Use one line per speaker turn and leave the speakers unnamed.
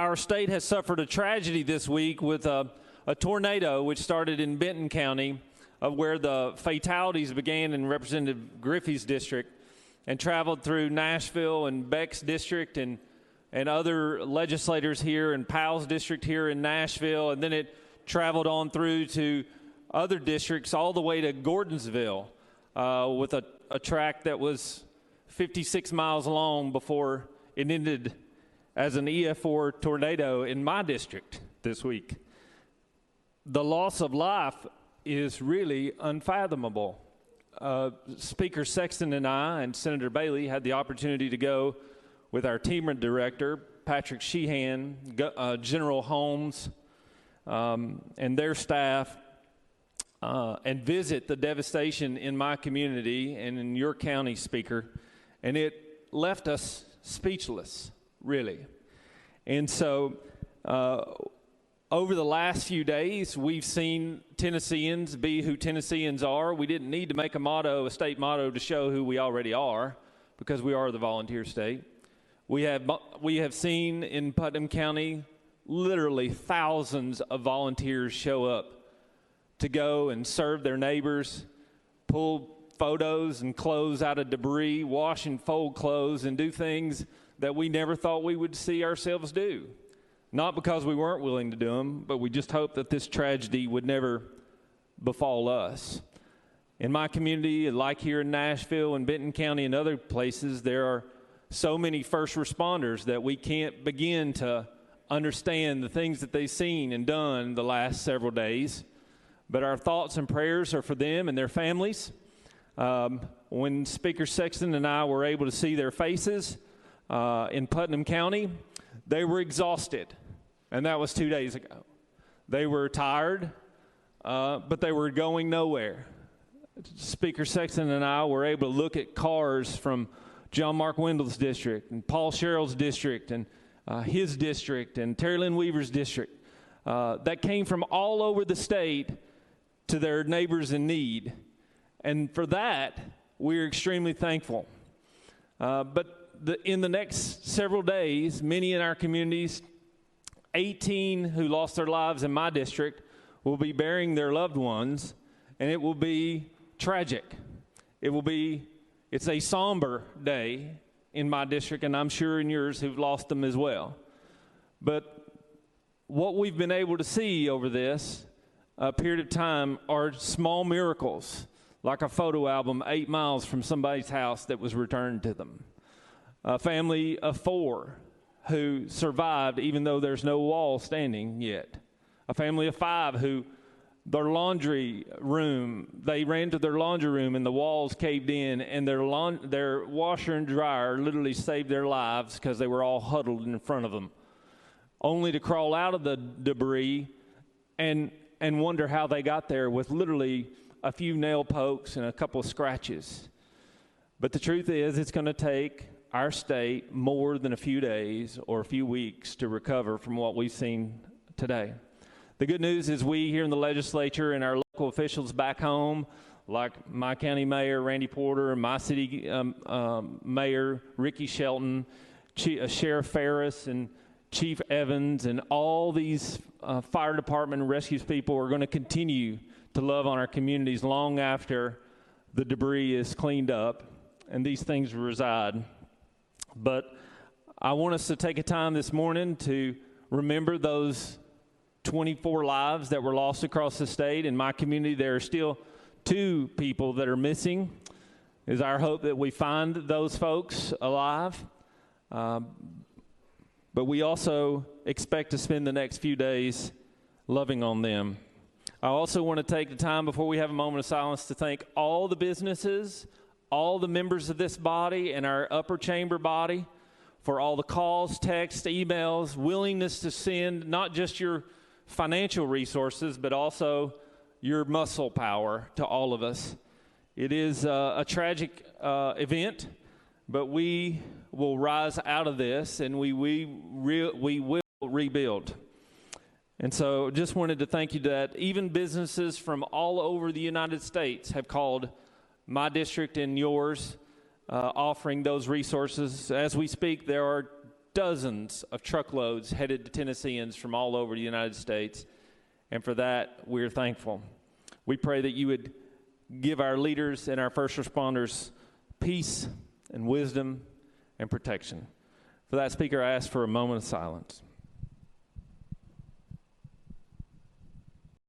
Our state has suffered a tragedy this week with a tornado which started in Benton County, where the fatalities began in Representative Griffey's district and traveled through Nashville and Beck's district and other legislators here in Powell's district here in Nashville, and then it traveled on through to other districts all the way to Gordonsville with a track that was 56 miles long before it ended as an EF4 tornado in my district this week. The loss of life is really unfathomable. Speaker Sexton and I and Senator Bailey had the opportunity to go with our team director, Patrick Sheehan, General Holmes, and their staff, and visit the devastation in my community and in your county, Speaker, and it left us speechless, really. And so over the last few days, we've seen Tennesseans be who Tennesseans are. We didn't need to make a state motto to show who we already are, because we are the volunteer state. We have seen in Putnam County literally thousands of volunteers show up to go and serve their neighbors, pull photos and clothes out of debris, wash and fold clothes, and do things that we never thought we would see ourselves do. Not because we weren't willing to do them, but we just hoped that this tragedy would never befall us. In my community, like here in Nashville and Benton County and other places, there are so many first responders that we can't begin to understand the things that they've seen and done the last several days. But our thoughts and prayers are for them and their families. When Speaker Sexton and I were able to see their faces in Putnam County, they were exhausted, and that was 2 days ago. They were tired, but they were going nowhere. Speaker Sexton and I were able to look at cars from John Mark Wendell's district and Paul Sherrill's district and his district and Terry Lynn Weaver's district that came from all over the state to their neighbors in need. And for that, we're extremely thankful. In the next several days, many in our communities, 18 who lost their lives in my district, will be burying their loved ones, and it will be tragic. It's a somber day in my district, and I'm sure in yours who've lost them as well. But what we've been able to see over this period of time are small miracles, like a photo album 8 miles from somebody's house that was returned to them. A family of 4 who survived even though there's no wall standing yet. A family of 5 who they ran to their laundry room and the walls caved in, and their washer and dryer literally saved their lives because they were all huddled in front of them, only to crawl out of the debris and wonder how they got there with literally a few nail pokes and a couple of scratches. But the truth is, it's going to take our state more than a few days or a few weeks to recover from what we've seen today. The good news is we here in the legislature and our local officials back home, like my county mayor, Randy Porter, and my city mayor, Ricky Shelton, Sheriff Ferris, and Chief Evans, and all these fire department and rescue people are going to continue to love on our communities long after the debris is cleaned up and these things reside. But I want us to take a time this morning to remember those 24 lives that were lost across the state. In my community, there are still 2 people that are missing. It's our hope that we find those folks alive. But we also expect to spend the next few days loving on them. I also want to take the time before we have a moment of silence to thank all the businesses, all the members of this body and our upper chamber body for all the calls, texts, emails, willingness to send not just your financial resources, but also your muscle power to all of us. It is a tragic event, but we will rise out of this, and we will rebuild. And so just wanted to thank you that even businesses from all over the United States have called my district and yours, offering those resources. As we speak, there are dozens of truckloads headed to Tennesseans from all over the United States, and for that, we're thankful. We pray that you would give our leaders and our first responders peace and wisdom and protection. For that, Speaker, I ask for a moment of silence.